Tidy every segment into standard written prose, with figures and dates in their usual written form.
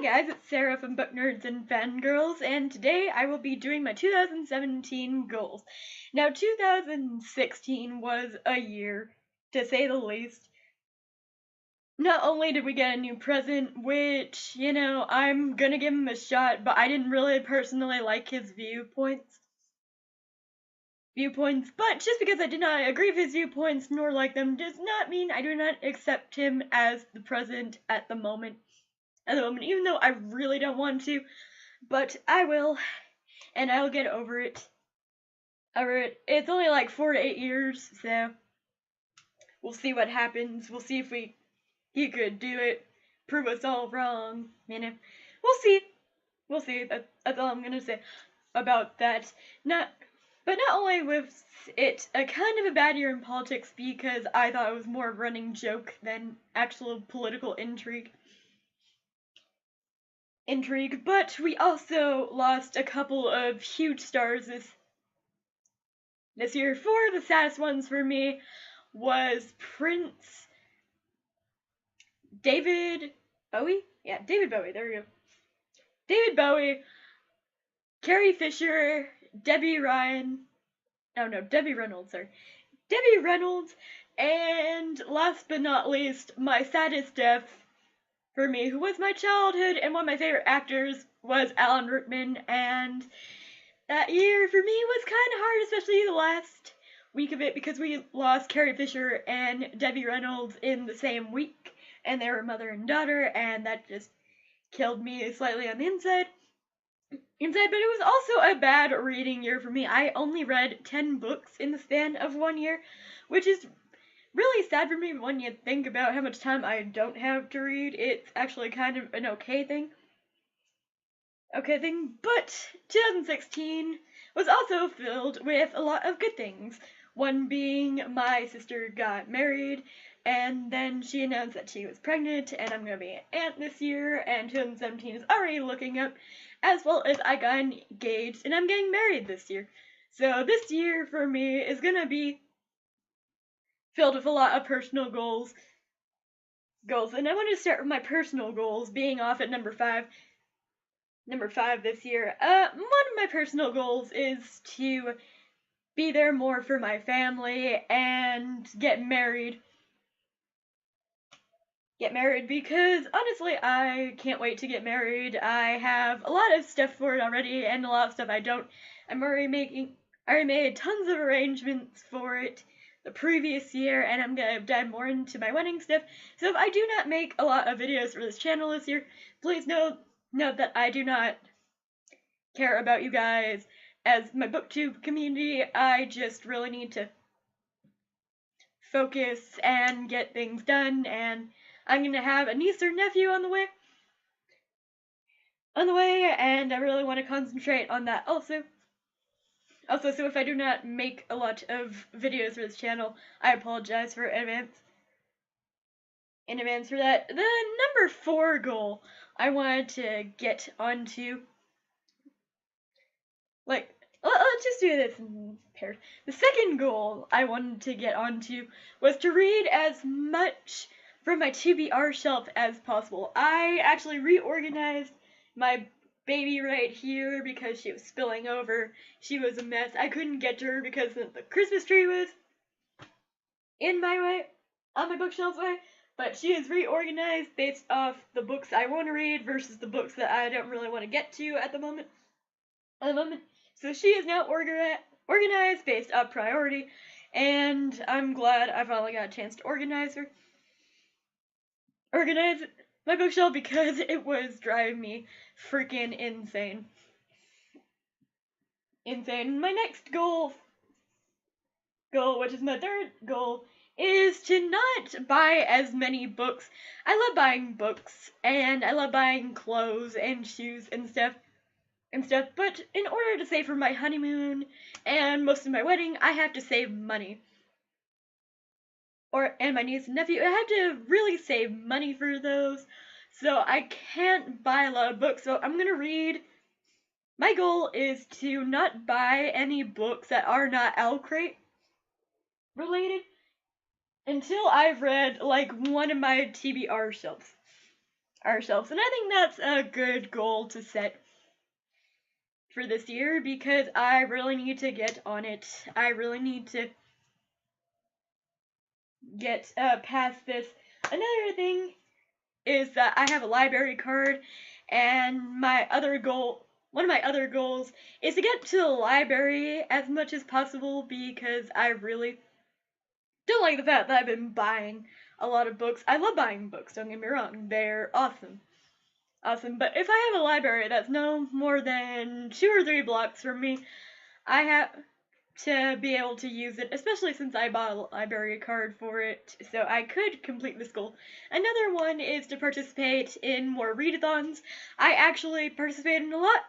Hi guys, it's Sarah from Book Nerds and Fangirls, and today I will be doing my 2017 goals. Now, 2016 was a year, to say the least. Not only did we get a new president, which, I'm gonna give him a shot, but I didn't really personally like his viewpoints, but just because I did not agree with his viewpoints nor like them does not mean I do not accept him as the president at the moment, even though I really don't want to, but I will, and I'll get over it. It's only like 4 to 8 years, so we'll see what happens. We'll see if he could do it, prove us all wrong, We'll see. We'll see. That's all I'm gonna say about that. Not only was it a kind of a bad year in politics because I thought it was more a running joke than actual political intrigue, but we also lost a couple of huge stars this year. Four of the saddest ones for me was Prince David Bowie? Yeah, David Bowie, there we go. David Bowie, Carrie Fisher, Debbie Reynolds, and last but not least, my saddest death for me, who was my childhood and one of my favorite actors, was Alan Rickman, and that year for me was kind of hard, especially the last week of it, because we lost Carrie Fisher and Debbie Reynolds in the same week, and they were mother and daughter, and that just killed me slightly on the inside, but it was also a bad reading year for me. I only read 10 books in the span of 1 year, which is really sad for me when you think about how much time I don't have to read. It's actually kind of an okay thing, but 2016 was also filled with a lot of good things. One being my sister got married, and then she announced that she was pregnant, and I'm gonna be an aunt this year, and 2017 is already looking up, as well as I got engaged, and I'm getting married this year. So this year for me is gonna be filled with a lot of personal goals, and I want to start with my personal goals, being off at number 5 this year. One of my personal goals is to be there more for my family and get married because honestly I can't wait to get married. I have a lot of stuff for it already, and a lot of stuff I don't. I already made tons of arrangements for it the previous year, and I'm gonna dive more into my wedding stuff. So if I do not make a lot of videos for this channel this year, please note that I do not care about you guys as my booktube community. I just really need to focus and get things done, and I'm gonna have a niece or nephew on the way, and I really want to concentrate on that also. So if I do not make a lot of videos for this channel, I apologize in advance for that. The number 4 goal I wanted to get onto, let's just do this in pairs. The second goal I wanted to get onto was to read as much from my TBR shelf as possible. I actually reorganized my baby right here because she was spilling over. She was a mess. I couldn't get to her because the Christmas tree was in my way, on my bookshelf's way, but she is reorganized based off the books I want to read versus the books that I don't really want to get to at the moment. So she is now organized based off priority, and I'm glad I finally got a chance to organize my bookshelf because it was driving me freaking insane. My next goal, which is my third goal, is to not buy as many books. I love buying books, and I love buying clothes and shoes and stuff, but in order to save for my honeymoon and most of my wedding, I have to save money. And my niece and nephew, I have to really save money for those, so I can't buy a lot of books. So I'm gonna read. My goal is to not buy any books that are not Crate related until I've read like one of my TBR shelves. ourselves. And I think that's a good goal to set for this year because I really need to get on it. I really need to get past this. Another thing is that I have a library card, and one of my other goals, is to get to the library as much as possible because I really don't like the fact that I've been buying a lot of books. I love buying books, don't get me wrong, they're awesome. Awesome, but if I have a library that's no more than 2 or 3 blocks from me, I have to be able to use it, especially since I bought a library card for it, so I could complete this goal. Another one is to participate in more readathons. I actually participated in a lot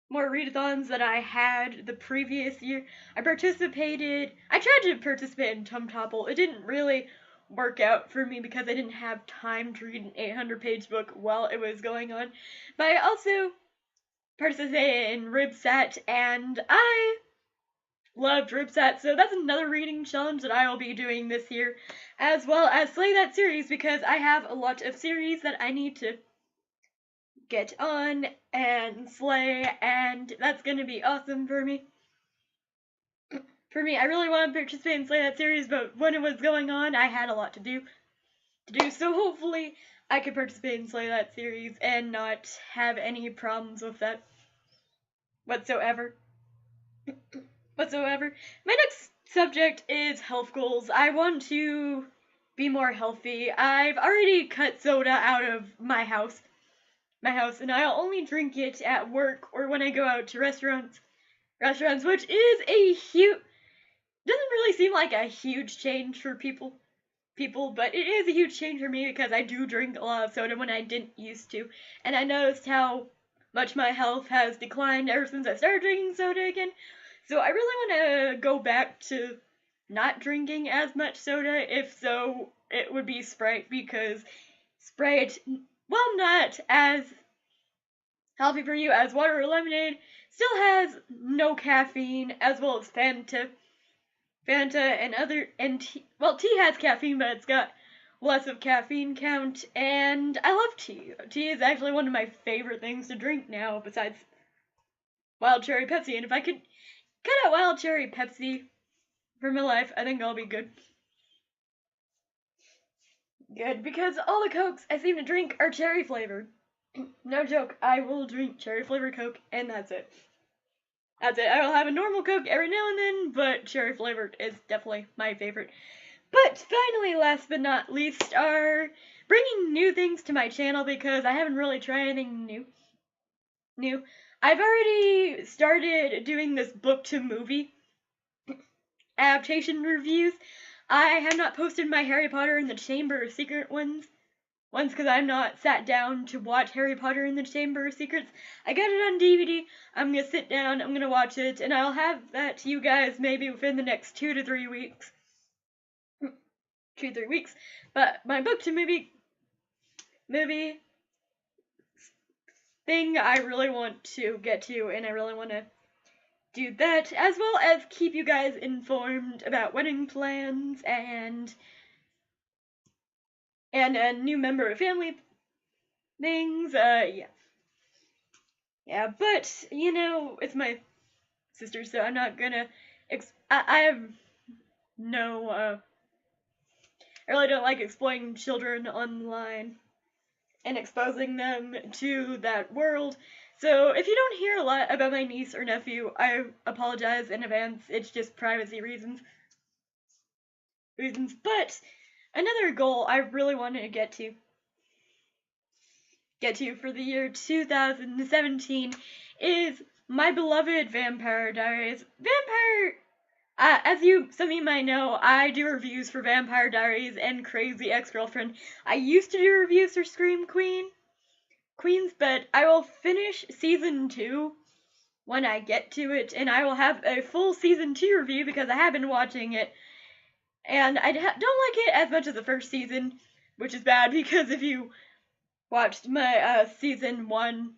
more readathons than I had the previous year. I tried to participate in Tum Topple. It didn't really work out for me because I didn't have time to read an 800-page book while it was going on. But I also participated in RibSat, and I loved RibSat, so that's another reading challenge that I will be doing this year, as well as Slay That series, because I have a lot of series that I need to get on and slay, and that's gonna be awesome for me. I really want to participate in Slay That series, but when it was going on, I had a lot to do, so hopefully I can participate in Slay That series and not have any problems with that whatsoever. My next subject is health goals. I want to be more healthy. I've already cut soda out of my house, and I'll only drink it at work or when I go out to restaurants, which is doesn't really seem like a huge change for people, but it is a huge change for me because I do drink a lot of soda when I didn't used to, and I noticed how much my health has declined ever since I started drinking soda again. So I really want to go back to not drinking as much soda. If so, it would be Sprite, because Sprite, while not as healthy for you as water or lemonade, still has no caffeine, as well as Fanta and tea has caffeine, but it's got less of caffeine count, and I love tea. Tea is actually one of my favorite things to drink now, besides Wild Cherry Pepsi, and if I could cut out Wild Cherry Pepsi from my life, I think I'll be good. Because all the Cokes I seem to drink are cherry flavored. No joke, I will drink cherry flavored Coke, and that's it. I will have a normal Coke every now and then, but cherry flavored is definitely my favorite. But finally, last but not least, are bringing new things to my channel because I haven't really tried anything new. I've already started doing this book to movie adaptation reviews. I have not posted my Harry Potter and the Chamber of Secret ones because I've not sat down to watch Harry Potter and the Chamber of Secrets. I got it on DVD. I'm gonna sit down, I'm gonna watch it, and I'll have that to you guys maybe within the next 2 to 3 weeks. 2-3 weeks. But my book to movie thing I really want to get to, and I really want to do that, as well as keep you guys informed about wedding plans and a new member of family things. Yeah, but it's my sister, so I'm not gonna I have no I really don't like exploiting children online and exposing them to that world. So if you don't hear a lot about my niece or nephew, I apologize in advance. It's just privacy reasons. But another goal I really wanted to get to for the year 2017 is my beloved Vampire Diaries. As some of you might know, I do reviews for Vampire Diaries and Crazy Ex-Girlfriend. I used to do reviews for Scream Queens, but I will finish season 2 when I get to it, and I will have a full season 2 review because I have been watching it, and I don't like it as much as the first season, which is bad because if you watched my season 1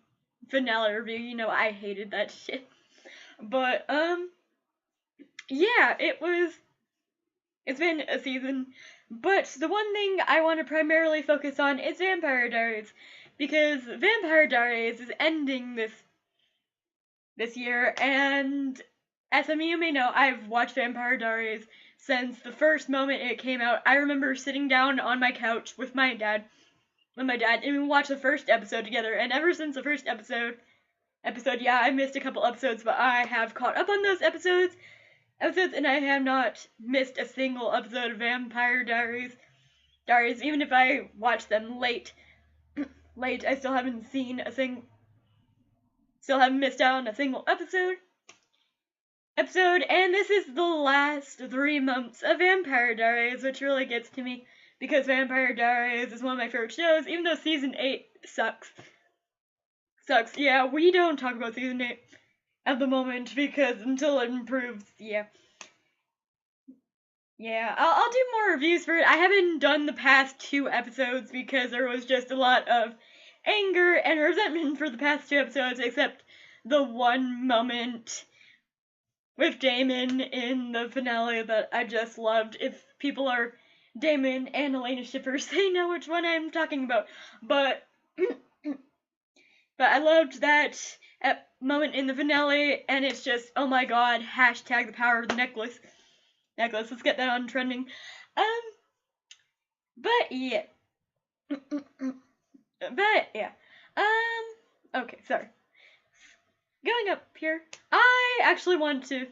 finale review, you know I hated that shit. But yeah, it's been a season, But the one thing I want to primarily focus on is Vampire Diaries, because Vampire Diaries is ending this year, and as some of you may know, I've watched Vampire Diaries since the first moment it came out. I remember sitting down on my couch with my dad, and we watched the first episode together, and ever since the first episode, yeah, I missed a couple episodes, but I have caught up on those episodes, and I have not missed a single episode of Vampire Diaries, even if I watch them late, I still haven't missed out on a single episode, and this is the last 3 months of Vampire Diaries, which really gets to me, because Vampire Diaries is one of my favorite shows, even though Season 8 sucks. Yeah, we don't talk about Season 8 at the moment, because until it improves, yeah, I'll do more reviews for it. I haven't done the past 2 episodes, because there was just a lot of anger and resentment for the past 2 episodes, except the one moment with Damon in the finale that I just loved. If people are Damon and Elena shippers, they know which one I'm talking about. But I loved that moment in the finale, and it's just, oh my god, hashtag the power of the necklace. Let's get that on trending. But yeah. Okay, sorry. Going up here, I actually want to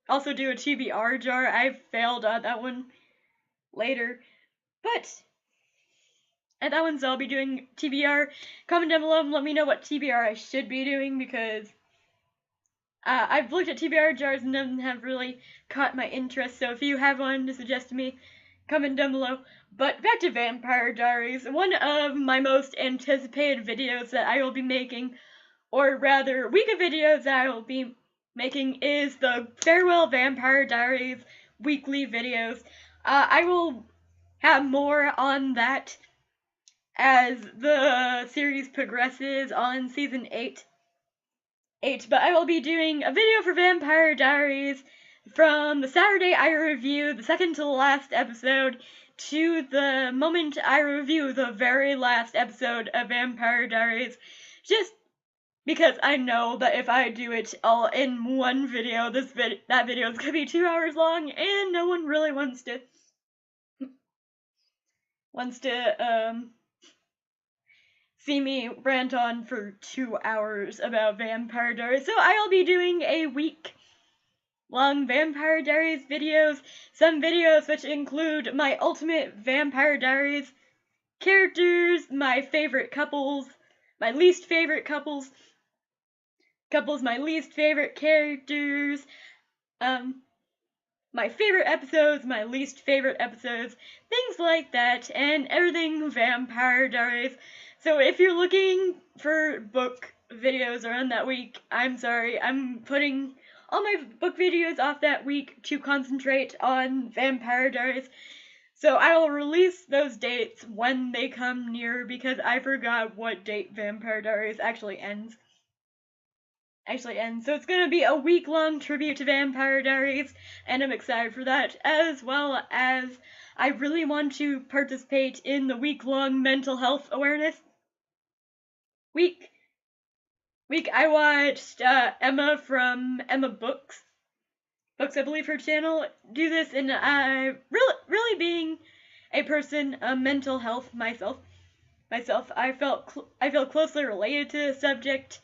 also do a TBR jar. I failed at that one later, but at that one, so I'll be doing TBR. Comment down below and let me know what TBR I should be doing, because I've looked at TBR jars and none have really caught my interest, so if you have one to suggest to me, comment down below. But back to Vampire Diaries, one of my most anticipated videos that I will be making, or rather, week of videos that I will be making, is the Farewell Vampire Diaries weekly videos. I will have more on that as the series progresses on Season 8, but I will be doing a video for Vampire Diaries from the Saturday I review the second to the last episode to the moment I review the very last episode of Vampire Diaries, just because I know that if I do it all in one video, that video is gonna be 2 hours long, and no one really wants to see me rant on for 2 hours about Vampire Diaries. So I'll be doing a week-long Vampire Diaries videos, some videos which include my ultimate Vampire Diaries characters, my favorite couples, my least favorite couples, my least favorite characters, my favorite episodes, my least favorite episodes, things like that, and everything Vampire Diaries. So if you're looking for book videos around that week, I'm sorry, I'm putting all my book videos off that week to concentrate on Vampire Diaries. So I will release those dates when they come near, because I forgot what date Vampire Diaries actually ends. So it's going to be a week-long tribute to Vampire Diaries, and I'm excited for that, as well as I really want to participate in the week-long mental health awareness week. I watched Emma from Emma Books, I believe her channel, do this, and I really being a person of mental health myself, I felt closely related to the subject,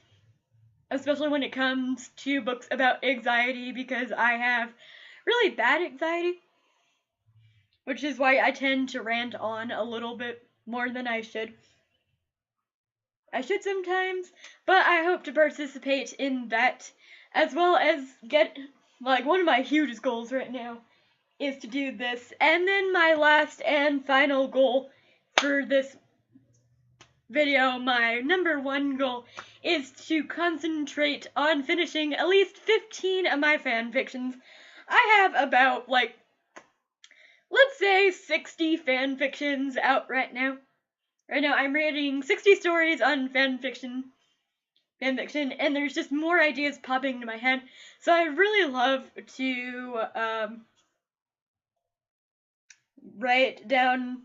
especially when it comes to books about anxiety, because I have really bad anxiety, which is why I tend to rant on a little bit more than I should. Sometimes, but I hope to participate in that, as well as get, one of my hugest goals right now is to do this, and then my last and final goal for this video, my number 1 goal, is to concentrate on finishing at least 15 of my fan fictions. I have about, let's say 60 fan fictions out right now. I'm reading 60 stories on fan fiction, and there's just more ideas popping into my head. So I really love to, write down,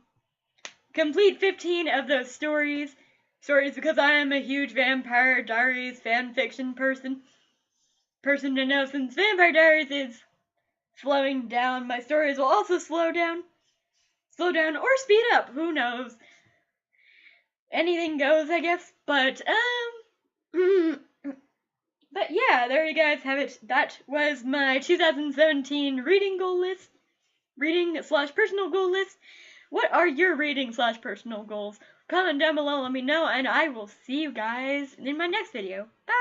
complete 15 of those stories because I am a huge Vampire Diaries fan fiction person to know. Since Vampire Diaries is slowing down, my stories will also slow down or speed up, who knows. Anything goes, I guess, but yeah, there you guys have it. That was my 2017 reading / personal goal list. What are your reading / personal goals? Comment down below, let me know, and I will see you guys in my next video. Bye!